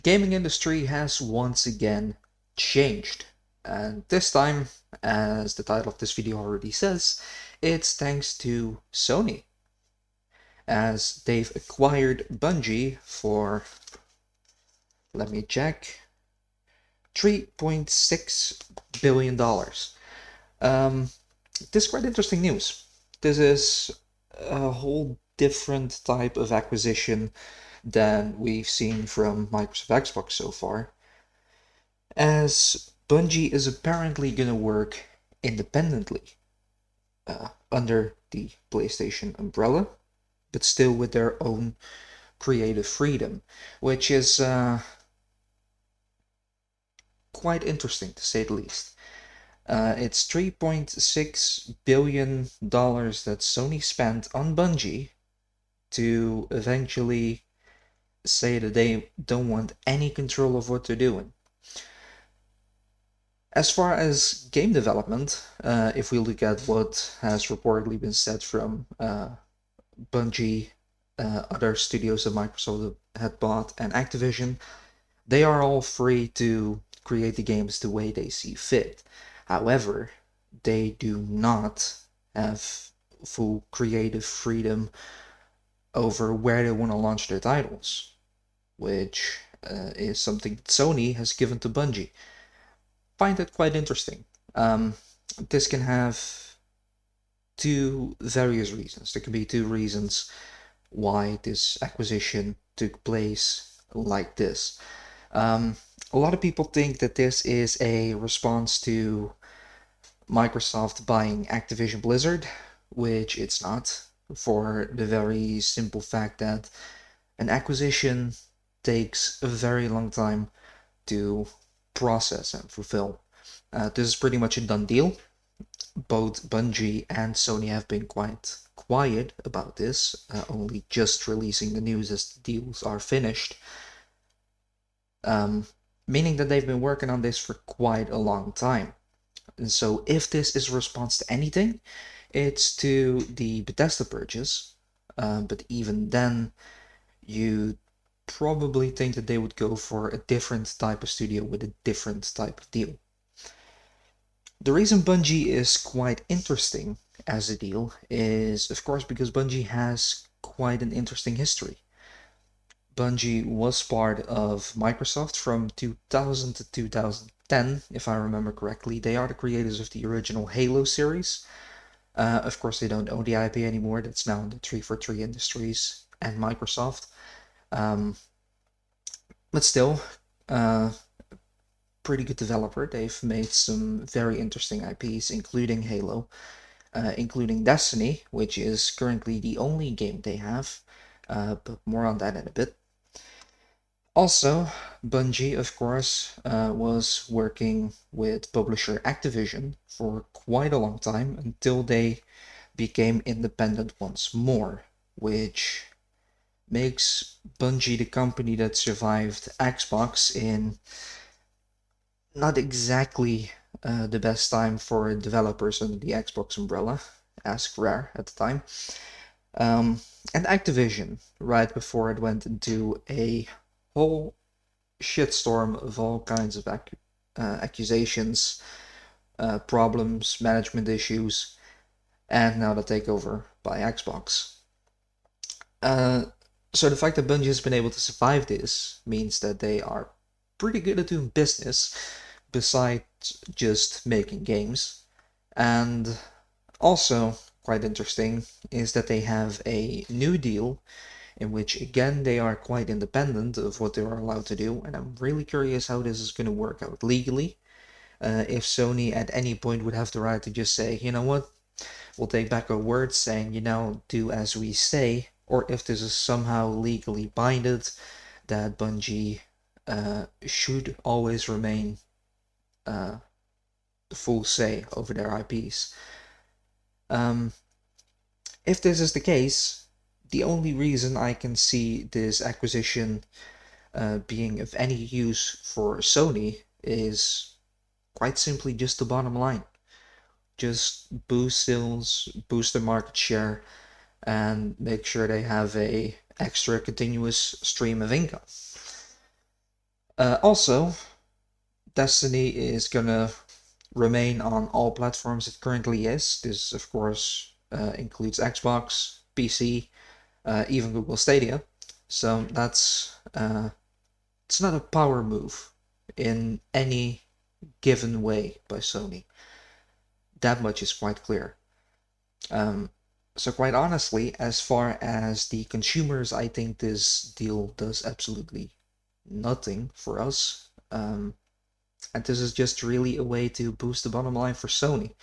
Gaming industry has once again changed. And this time, as the title of this video already says, it's thanks to Sony, as they've acquired Bungie for, let me check, $3.6 billion. This is quite interesting news. This is a whole different type of acquisition than we've seen from Microsoft Xbox so far, as Bungie is apparently going to work independently under the PlayStation umbrella, but still with their own creative freedom, which is quite interesting to say the least. It's $3.6 billion that Sony spent on Bungie to eventually say that they don't want any control of what they're doing. As far as game development, if we look at what has reportedly been said from Bungie, other studios that Microsoft had bought, and Activision, they are all free to create the games the way they see fit. However, they do not have full creative freedom over where they want to launch their titles, which is something that Sony has given to Bungie. Find that quite interesting. This can have two various reasons. There can be two reasons why this acquisition took place like this. A lot of people think that this is a response to Microsoft buying Activision Blizzard, which it's not, for the very simple fact that an acquisition takes a very long time to process and fulfill. This is pretty much a done deal. Both Bungie and Sony have been quite quiet about this, only just releasing the news as the deals are finished. Meaning that they've been working on this for quite a long time. And so if this is a response to anything, it's to the Bethesda purchase. But even then, you probably think that they would go for a different type of studio with a different type of deal. The reason Bungie is quite interesting as a deal is, of course, because Bungie has quite an interesting history. Bungie was part of Microsoft from 2000 to 2010, if I remember correctly. They are the creators of the original Halo series. Of course, they don't own the IP anymore. That's now in the 343 Industries and Microsoft. But still, pretty good developer. They've made some very interesting IPs, including Halo, including Destiny, which is currently the only game they have, but more on that in a bit. Also, Bungie, of course, was working with publisher Activision for quite a long time until they became independent once more, which makes Bungie the company that survived Xbox in not exactly the best time for developers under the Xbox umbrella, as Rare at the time. And Activision, right before it went into a whole shitstorm of all kinds of accusations, problems, management issues, and now the takeover by Xbox. So the fact that Bungie has been able to survive this means that they are pretty good at doing business besides just making games. And also, quite interesting, is that they have a new deal in which, again, they are quite independent of what they are allowed to do, and I'm really curious how this is going to work out legally. If Sony at any point would have the right to just say, you know what, we'll take back our words saying, do as we say, or if this is somehow legally binded, that Bungie should always remain the full say over their IPs. If this is the case, the only reason I can see this acquisition being of any use for Sony is quite simply just the bottom line. Just boost sales, boost their market share, and make sure they have a extra continuous stream of income. Also, Destiny is gonna remain on all platforms it currently is. This, of course, includes Xbox, PC, even Google Stadia. So that's it's not a power move in any given way by Sony. That much is quite clear. Um, so quite honestly, as far as the consumers, I think this deal does absolutely nothing for us. And this is just really a way to boost the bottom line for Sony,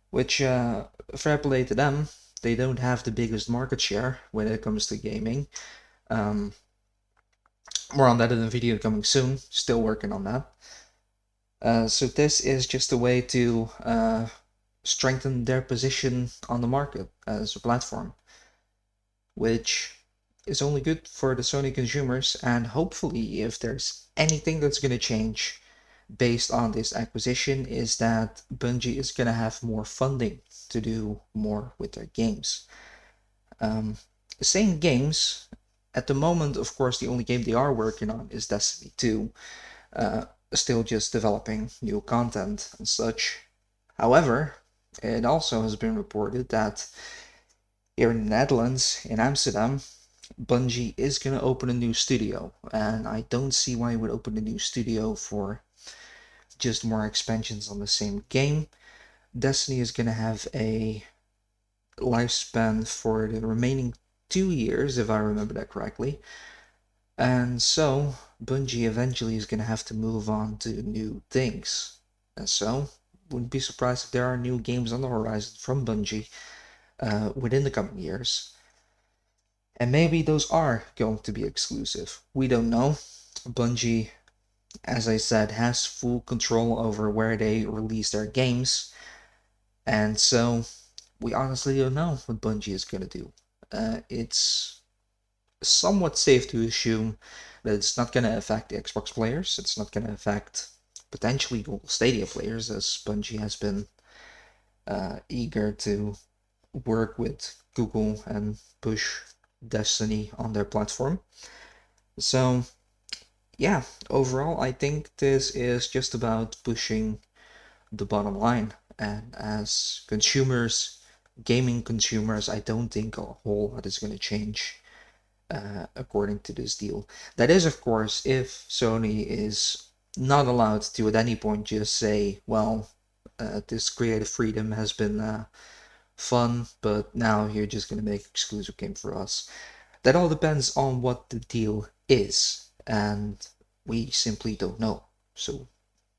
which, fair play to them, they don't have the biggest market share when it comes to gaming. Um, More on that in a video coming soon, still working on that. So this is just a way to strengthen their position on the market as a platform, which is only good for the Sony consumers. And hopefully, if there's anything that's going to change based on this acquisition, is that Bungie is going to have more funding to do more with their games. Saying games, at the moment, of course, the only game they are working on is Destiny 2, still just developing new content and such. However, it also has been reported that here in the Netherlands, in Amsterdam, Bungie is going to open a new studio, and I don't see why it would open a new studio for just more expansions on the same game. Destiny is going to have a lifespan for the remaining 2 years, if I remember that correctly. And so, Bungie eventually is going to have to move on to new things. And so, wouldn't be surprised if there are new games on the horizon from Bungie within the coming years. And maybe those are going to be exclusive. We don't know. Bungie, as I said, has full control over where they release their games. And so, we honestly don't know what Bungie is going to do. It's somewhat safe to assume that it's not going to affect the Xbox players. It's not going to affect potentially Google Stadia players, as Bungie has been eager to work with Google and push Destiny on their platform. So, yeah, overall, I think this is just about pushing the bottom line. And as consumers, gaming consumers, I don't think a whole lot is going to change according to this deal. That is, of course, if Sony is not allowed to at any point just say, well, this creative freedom has been fun, but now you're just going to make exclusive game for us. That all depends on what the deal is, and we simply don't know. So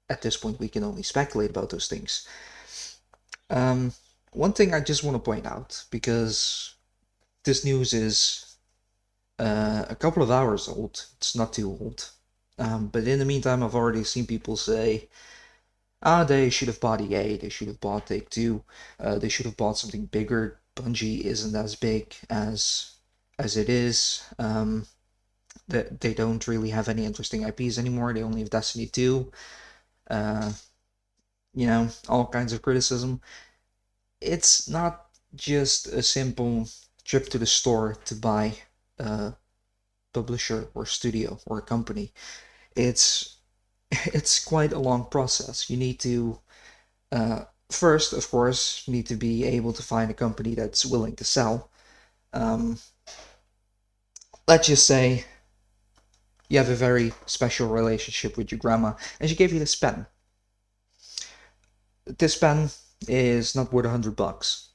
at this point, we can only speculate about those things. One thing I just want to point out, because this news is a couple of hours old. It's not too old. But in the meantime, I've already seen people say, they should have bought EA, they should have bought Take-Two, they should have bought something bigger. Bungie isn't as big as it is. They don't really have any interesting IPs anymore. They only have Destiny 2. All kinds of criticism. It's not just a simple trip to the store to buy a publisher or studio or a company. It's quite a long process. You need to first, of course, need to be able to find a company that's willing to sell. Let's just say you have a very special relationship with your grandma, and she gave you this pen. This pen is not worth $100.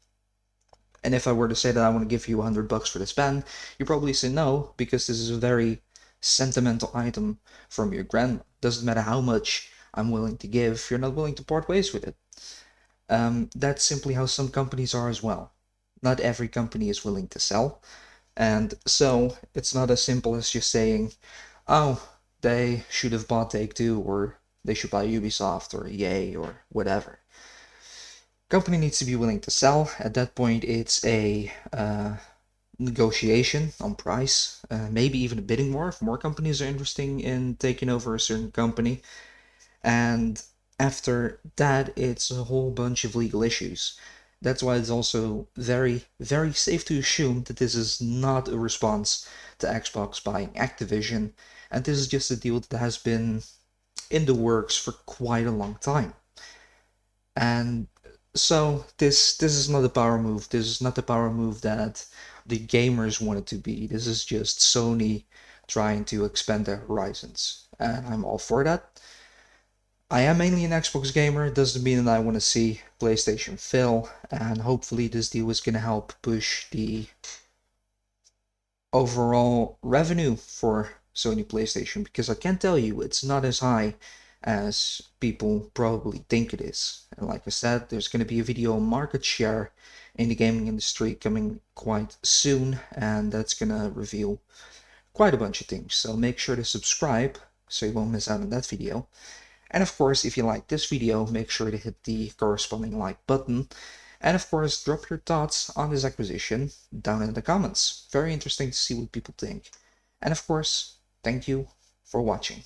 And if I were to say that I want to give you $100 for this pen, you probably say no, because this is a very sentimental item from your grandma. Doesn't matter how much I'm willing to give, you're not willing to part ways with it. That's simply how some companies are as well. Not every company is willing to sell. And so it's not as simple as just saying, oh, they should have bought Take-Two, or they should buy Ubisoft or EA or whatever. Company needs to be willing to sell. At that point, it's a negotiation on price, maybe even a bidding war if more companies are interested in taking over a certain company. And after that, it's a whole bunch of legal issues. That's why it's also very, very safe to assume that this is not a response to Xbox buying Activision, and this is just a deal that has been in the works for quite a long time. And so this is not a power move. This is not the power move that the gamers want it to be. This is just Sony trying to expand their horizons, and I'm all for that. I am mainly an Xbox gamer. It doesn't mean that I want to see PlayStation fail, and hopefully this deal is going to help push the overall revenue for Sony PlayStation, because I can tell you it's not as high as people probably think it is. And like I said, there's going to be a video on market share in the gaming industry coming quite soon, and that's going to reveal quite a bunch of things. So make sure to subscribe so you won't miss out on that video. And of course, if you like this video, make sure to hit the corresponding like button. And of course, drop your thoughts on this acquisition down in the comments. Very interesting to see what people think. And of course, thank you for watching.